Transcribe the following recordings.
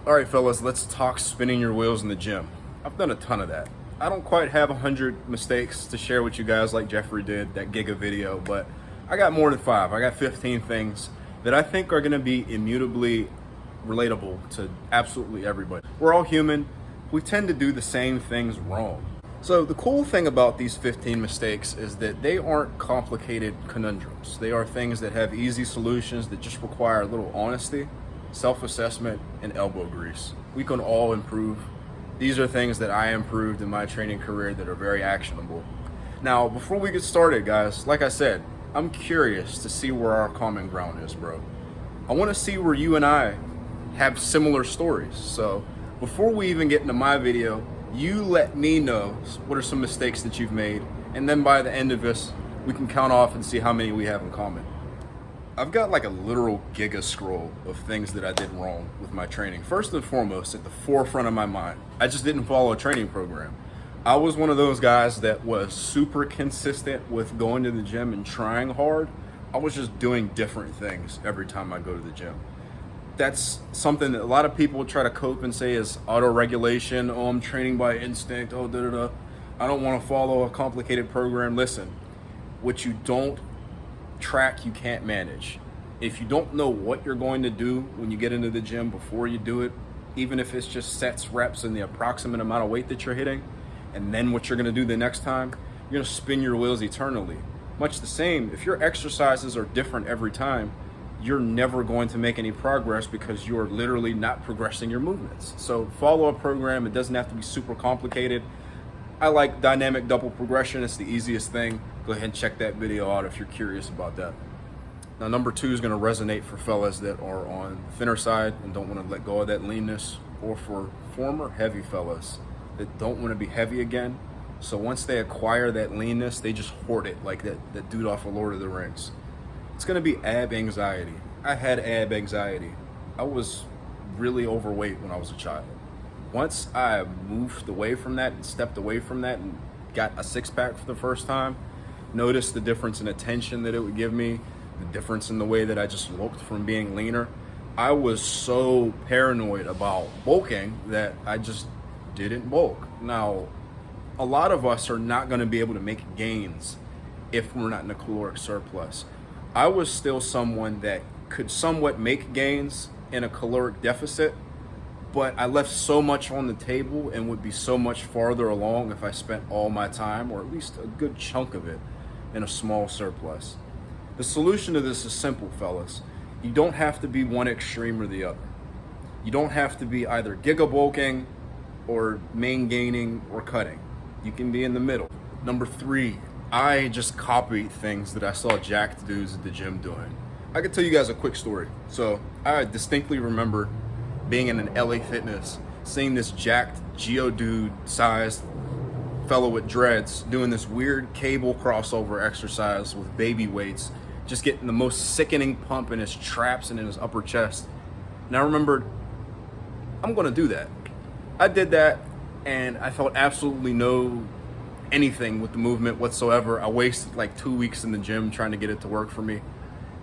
All right, fellas, let's talk spinning your wheels in the gym. I've done a ton of that. I don't quite have 100 mistakes to share with you guys like Jeffrey did, that Giga video, but I got more than 5. I got 15 things that I think are gonna be immutably relatable to absolutely everybody. We're all human. We tend to do the same things wrong. So the cool thing about these 15 mistakes is that they aren't complicated conundrums. They are things that have easy solutions that just require a little honesty, self-assessment, and elbow grease. We can all improve. These are things that I improved in my training career that are very actionable. Now, before we get started, guys, like I said, I'm curious to see where our common ground is, bro. I want to see where you and I have similar stories. So before we even get into my video, you let me know what are some mistakes that you've made, and then by the end of this, we can count off and see how many we have in common. I've got like a literal Giga scroll of things that I did wrong with my training. First and foremost, at the forefront of my mind, I just didn't follow a training program. I was one of those guys that was super consistent with going to the gym and trying hard. I was just doing different things every time I go to the gym. That's something that a lot of people try to cope and say is auto-regulation. Oh, I'm training by instinct. Oh, da-da-da. I don't want to follow a complicated program. Listen, what you don't track, you can't manage. If you don't know what you're going to do when you get into the gym before you do it, even if it's just sets, reps, and the approximate amount of weight that you're hitting, and then what you're going to do the next time, you're going to spin your wheels eternally. Much the same, if your exercises are different every time, you're never going to make any progress because you're literally not progressing your movements. So follow a program. It doesn't have to be super complicated. I like dynamic double progression. It's the easiest thing. Go ahead and check that video out if you're curious about that. Now, number 2 is going to resonate for fellas that are on the thinner side and don't want to let go of that leanness, or for former heavy fellas that don't want to be heavy again. So once they acquire that leanness, they just hoard it like that dude off of Lord of the Rings. It's going to be ab anxiety. I had ab anxiety. I was really overweight when I was a child. Once I moved away from that and stepped away from that and got a six-pack for the first time, noticed the difference in attention that it would give me, the difference in the way that I just looked from being leaner. I was so paranoid about bulking that I just didn't bulk. Now, a lot of us are not going to be able to make gains if we're not in a caloric surplus. I was still someone that could somewhat make gains in a caloric deficit, but I left so much on the table and would be so much farther along if I spent all my time, or at least a good chunk of it, in a small surplus. The solution to this is simple, fellas. You don't have to be one extreme or the other. You don't have to be either giga bulking or main gaining or cutting. You can be in the middle. Number 3, I just copied things that I saw jacked dudes at the gym doing. I can tell you guys a quick story. So I distinctly remember being in an LA Fitness, seeing this jacked Geodude sized fellow with dreads doing this weird cable crossover exercise with baby weights, just getting the most sickening pump in his traps and in his upper chest. And I remembered, I'm gonna do that. I did that and I felt absolutely no anything with the movement whatsoever. I wasted like 2 weeks in the gym trying to get it to work for me.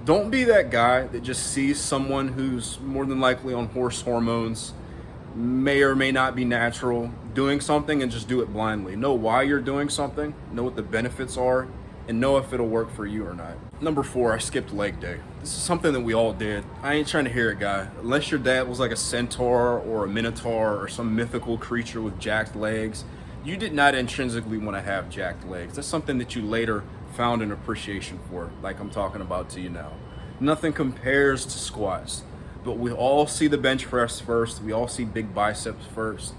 Don't be that guy that just sees someone who's more than likely on horse hormones, may or may not be natural, doing something and just do it blindly. Know why you're doing something, know what the benefits are, and know if it'll work for you or not. Number 4, I skipped leg day. This is something that we all did. I ain't trying to hear it, guy. Unless your dad was like a centaur or a minotaur or some mythical creature with jacked legs, you did not intrinsically want to have jacked legs. That's something that you later found an appreciation for, like I'm talking about to you now. Nothing compares to squats, but we all see the bench press first. We all see big biceps first.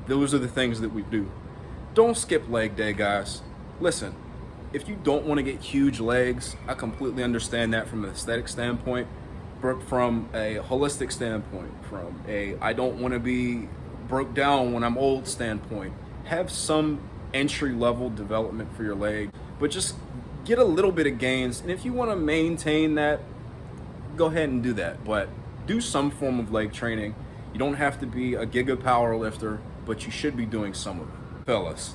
Those are the things that we do. Don't skip leg day, guys. Listen, if you don't want to get huge legs, I completely understand that from an aesthetic standpoint, but from a holistic standpoint, from a I don't want to be broke down when I'm old standpoint, have some entry-level development for your leg, but just get a little bit of gains. And if you want to maintain that, go ahead and do that. But do some form of leg training. You don't have to be a giga power lifter, but you should be doing some of it. Fellas,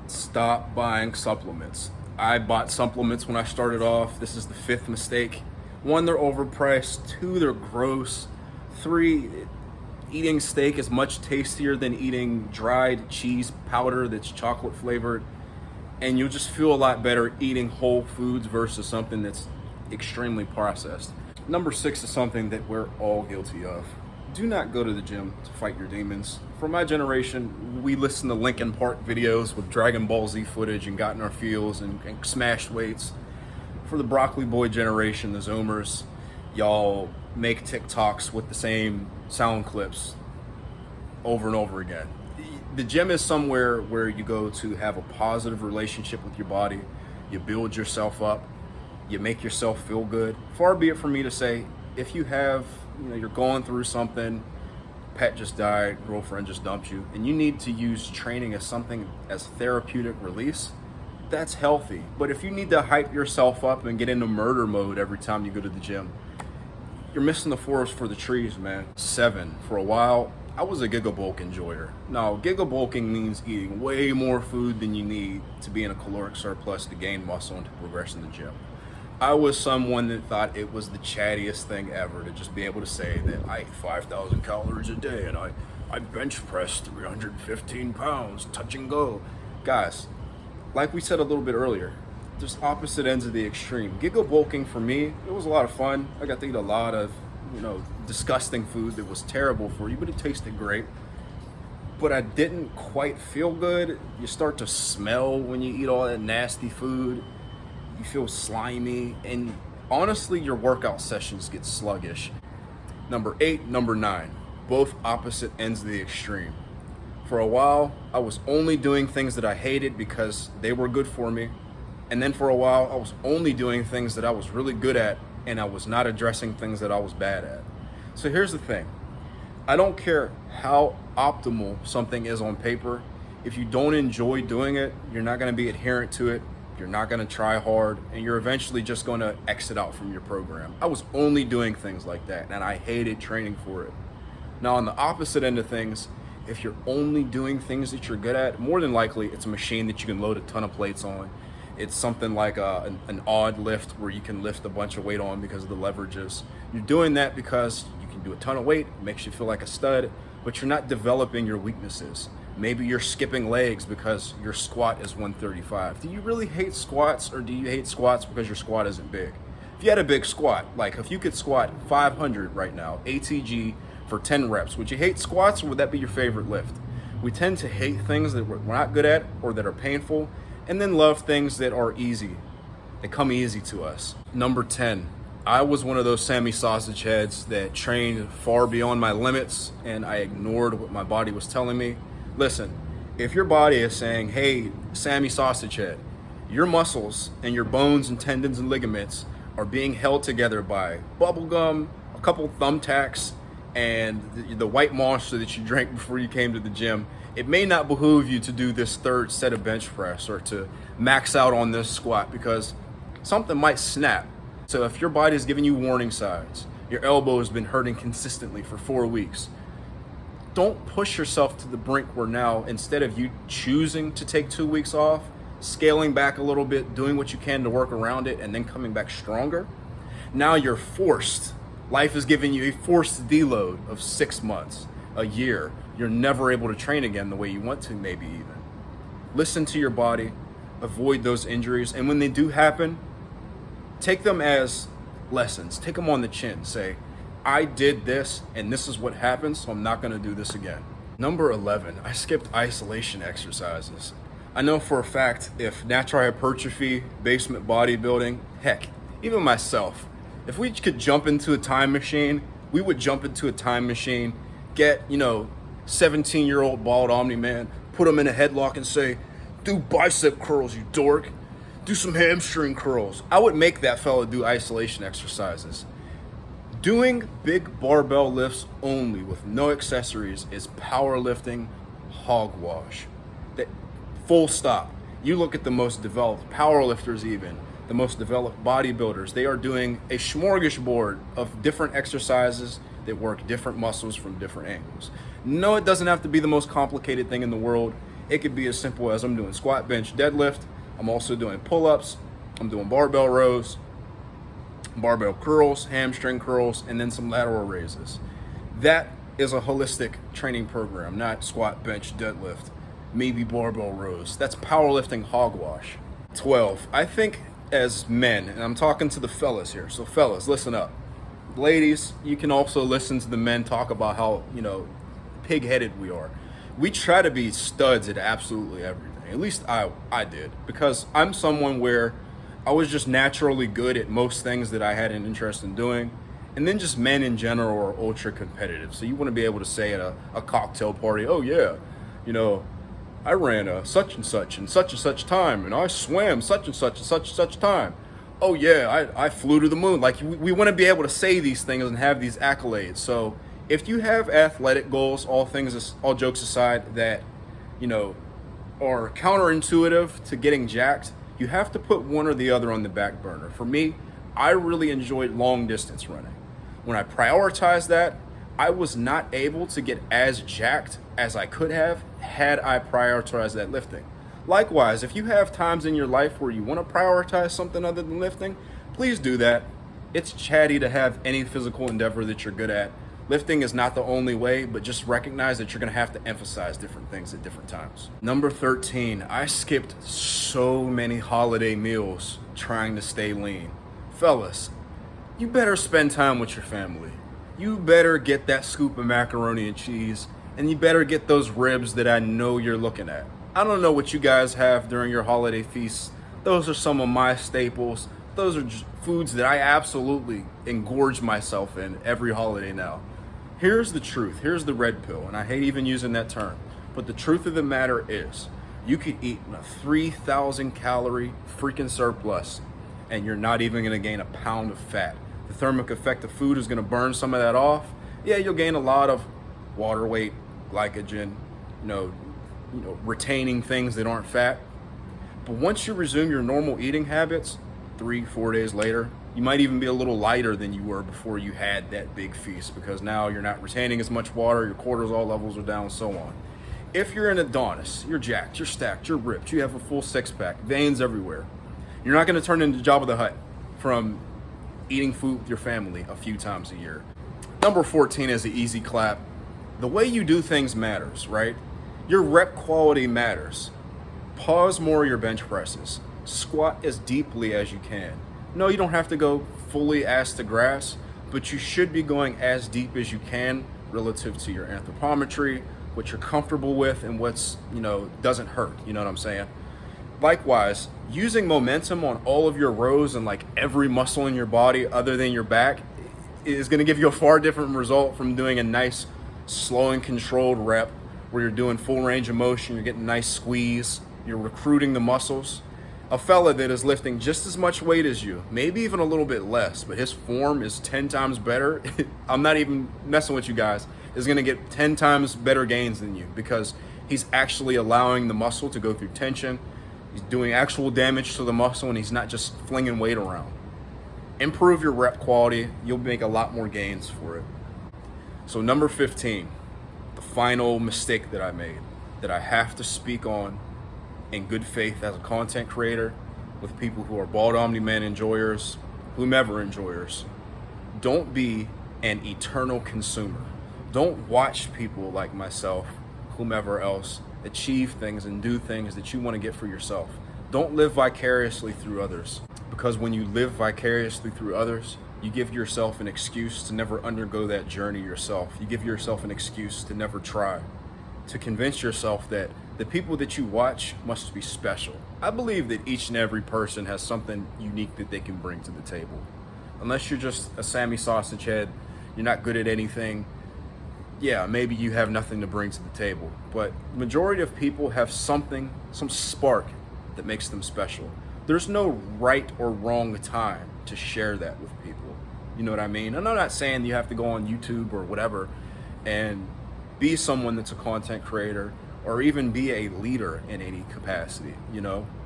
stop buying supplements. I bought supplements when I started off. This is the 5th mistake. 1, they're overpriced. 2, they're gross. 3, Eating steak is much tastier than eating dried cheese powder that's chocolate flavored, and you'll just feel a lot better eating whole foods versus something that's extremely processed. Number 6 is something that we're all guilty of. Do not go to the gym to fight your demons. For my generation, we listened to Linkin Park videos with Dragon Ball Z footage and got in our feels and smashed weights. For the Broccoli Boy generation, the Zoomers, y'all make TikToks with the same sound clips over and over again. The gym is somewhere where you go to have a positive relationship with your body. You build yourself up. You make yourself feel good. Far be it from me to say, if you have, you're going through something, pet just died, girlfriend just dumped you, and you need to use training as something as therapeutic release, that's healthy. But if you need to hype yourself up and get into murder mode every time you go to the gym, you're missing the forest for the trees, man. 7, for a while, I was a Giga bulk enjoyer. Now, Giga bulking means eating way more food than you need to be in a caloric surplus to gain muscle and to progress in the gym. I was someone that thought it was the chattiest thing ever to just be able to say that I eat 5,000 calories a day and I bench press 315 pounds, touch and go. Guys, like we said a little bit earlier, there's opposite ends of the extreme. Giga bulking for me, it was a lot of fun. I got to eat a lot of, disgusting food that was terrible for you, but it tasted great. But I didn't quite feel good. You start to smell when you eat all that nasty food. You feel slimy, and honestly, your workout sessions get sluggish. Number 8, number 9, both opposite ends of the extreme. For a while, I was only doing things that I hated because they were good for me. And then for a while, I was only doing things that I was really good at, and I was not addressing things that I was bad at. So here's the thing. I don't care how optimal something is on paper. If you don't enjoy doing it, you're not going to be adherent to it. You're not going to try hard, and you're eventually just going to exit out from your program. I was only doing things like that, and I hated training for it. Now, on the opposite end of things, if you're only doing things that you're good at, more than likely it's a machine that you can load a ton of plates on. It's something like an odd lift where you can lift a bunch of weight on because of the leverages. You're doing that because you can do a ton of weight, it makes you feel like a stud, but you're not developing your weaknesses. Maybe you're skipping legs because your squat is 135. Do you really hate squats, or do you hate squats because your squat isn't big? If you had a big squat, like if you could squat 500 right now, ATG for 10 reps, would you hate squats, or would that be your favorite lift? We tend to hate things that we're not good at or that are painful, and then love things that are easy. They come easy to us. Number 10, I was one of those Sammy sausage heads that trained far beyond my limits, and I ignored what my body was telling me. Listen, if your body is saying, hey, Sammy sausage head, your muscles and your bones and tendons and ligaments are being held together by bubble gum, a couple thumbtacks, and the white monster that you drank before you came to the gym, it may not behoove you to do this 3rd set of bench press or to max out on this squat because something might snap. So if your body is giving you warning signs, your elbow has been hurting consistently for 4 weeks, don't push yourself to the brink where now, instead of you choosing to take 2 weeks off, scaling back a little bit, doing what you can to work around it, and then coming back stronger, now you're forced. Life is giving you a forced deload of 6 months, a year. You're never able to train again the way you want to, maybe even. Listen to your body, avoid those injuries, and when they do happen, take them as lessons. Take them on the chin. Say, I did this, and this is what happened, so I'm not going to do this again. Number 11, I skipped isolation exercises. I know for a fact if natural hypertrophy, basement bodybuilding, heck, even myself, if we could jump into a time machine, we would jump into a time machine, get, 17-year-old bald Omni-Man, put him in a headlock and say, do bicep curls, you dork. Do some hamstring curls. I would make that fella do isolation exercises. Doing big barbell lifts only with no accessories is powerlifting hogwash. That, full stop. You look at the most developed powerlifters, even the most developed bodybuilders, they are doing a smorgasbord of different exercises that work different muscles from different angles. No, it doesn't have to be the most complicated thing in the world. It could be as simple as I'm doing squat, bench, deadlift. I'm also doing pull-ups. I'm doing barbell rows, barbell curls, hamstring curls, and then some lateral raises. That is a holistic training program, not squat, bench, deadlift, maybe barbell rows. That's powerlifting hogwash. 12, I think as men, and I'm talking to the fellas here, so fellas, listen up. Ladies, you can also listen to the men talk about how, pig-headed we are. We try to be studs at absolutely everything. At least I did, because I'm someone where I was just naturally good at most things that I had an interest in doing. And then just men in general are ultra competitive. So you want to be able to say at a cocktail party, oh yeah, I ran a such and such time, and I swam such and such time. Oh yeah, I flew to the moon. Like we want to be able to say these things and have these accolades. So if you have athletic goals, all jokes aside, that are counterintuitive to getting jacked, you have to put one or the other on the back burner. For me, I really enjoyed long distance running. When I prioritized that, I was not able to get as jacked as I could have had I prioritized that lifting. Likewise, if you have times in your life where you want to prioritize something other than lifting, please do that. It's chatty to have any physical endeavor that you're good at. Lifting is not the only way, but just recognize that you're going to have to emphasize different things at different times. Number 13, I skipped so many holiday meals trying to stay lean. Fellas, you better spend time with your family. You better get that scoop of macaroni and cheese, and you better get those ribs that I know you're looking at. I don't know what you guys have during your holiday feasts. Those are some of my staples. Those are just foods that I absolutely engorge myself in every holiday now. Here's the truth. Here's the red pill, and I hate even using that term. But the truth of the matter is, you could eat a 3,000 calorie freaking surplus, and you're not even going to gain a pound of fat. The thermic effect of food is going to burn some of that off. Yeah, you'll gain a lot of water weight, glycogen, retaining things that aren't fat. But once you resume your normal eating habits, 3-4 days later, you might even be a little lighter than you were before you had that big feast, because now you're not retaining as much water, your cortisol levels are down, so on. If you're an Adonis, you're jacked, you're stacked, you're ripped, you have a full six-pack, veins everywhere, you're not going to turn into Jabba the Hutt from eating food with your family a few times a year. Number 14 is the easy clap. The way you do things matters, right? Your rep quality matters. Pause more of your bench presses. Squat as deeply as you can. No, you don't have to go fully ass to grass, but you should be going as deep as you can relative to your anthropometry, what you're comfortable with, and what's, doesn't hurt. You know what I'm saying? Likewise, using momentum on all of your rows and like every muscle in your body other than your back is going to give you a far different result from doing a nice, slow and controlled rep where you're doing full range of motion, you're getting a nice squeeze, you're recruiting the muscles. A fella that is lifting just as much weight as you, maybe even a little bit less, but his form is 10 times better. I'm not even messing with you guys. Is going to get 10 times better gains than you, because he's actually allowing the muscle to go through tension. He's doing actual damage to the muscle, and he's not just flinging weight around. Improve your rep quality. You'll make a lot more gains for it. So number 15, the final mistake that I made, that I have to speak on in good faith as a content creator with people who are bald Omni-Man enjoyers, whomever enjoyers. Don't be an eternal consumer. Don't watch people like myself, whomever else, achieve things and do things that you want to get for yourself. Don't live vicariously through others, because when you live vicariously through others, you give yourself an excuse to never undergo that journey yourself. You give yourself an excuse to never try, to convince yourself that the people that you watch must be special. I believe that each and every person has something unique that they can bring to the table. Unless you're just a Sammy sausage head, you're not good at anything, yeah, maybe you have nothing to bring to the table. But the majority of people have something, some spark that makes them special. There's no right or wrong time to share that with people. You know what I mean? And I'm not saying you have to go on YouTube or whatever and be someone that's a content creator or even be a leader in any capacity,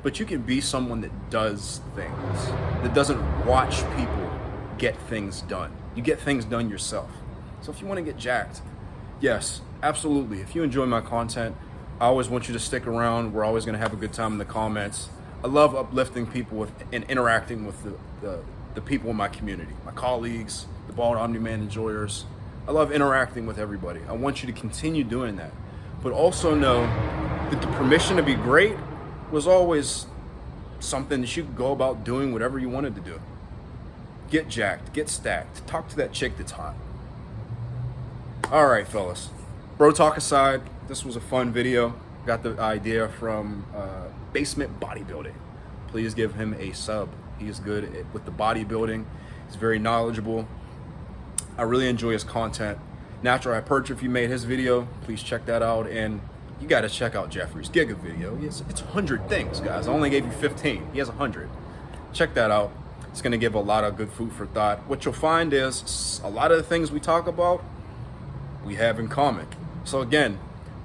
but you can be someone that does things, that doesn't watch people get things done. You get things done yourself. So if you want to get jacked, yes, absolutely. If you enjoy my content, I always want you to stick around. We're always going to have a good time in the comments. I love uplifting people and interacting with the people in my community, my colleagues, the bald Omni-Man enjoyers, I love interacting with everybody. I want you to continue doing that. But also know that the permission to be great was always something that you could go about doing whatever you wanted to do. Get jacked, get stacked, talk to that chick that's hot. All right, fellas. Bro talk aside, this was a fun video. Got the idea from Basement Bodybuilding. Please give him a sub. He is good with the bodybuilding. He's very knowledgeable. I really enjoy his content. Natural Hypertrophy made his video. Please check that out. And you got to check out Jeffrey's Giga video. It's 100 things, guys. I only gave you 15. He has 100. Check that out. It's going to give a lot of good food for thought. What you'll find is a lot of the things we talk about, we have in common. So again,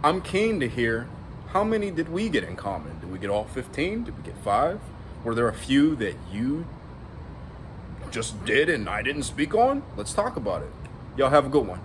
I'm keen to hear, how many did we get in common? Did we get all 15? Did we get 5? Were there a few that you just did and I didn't speak on? Let's talk about it. Y'all have a good one.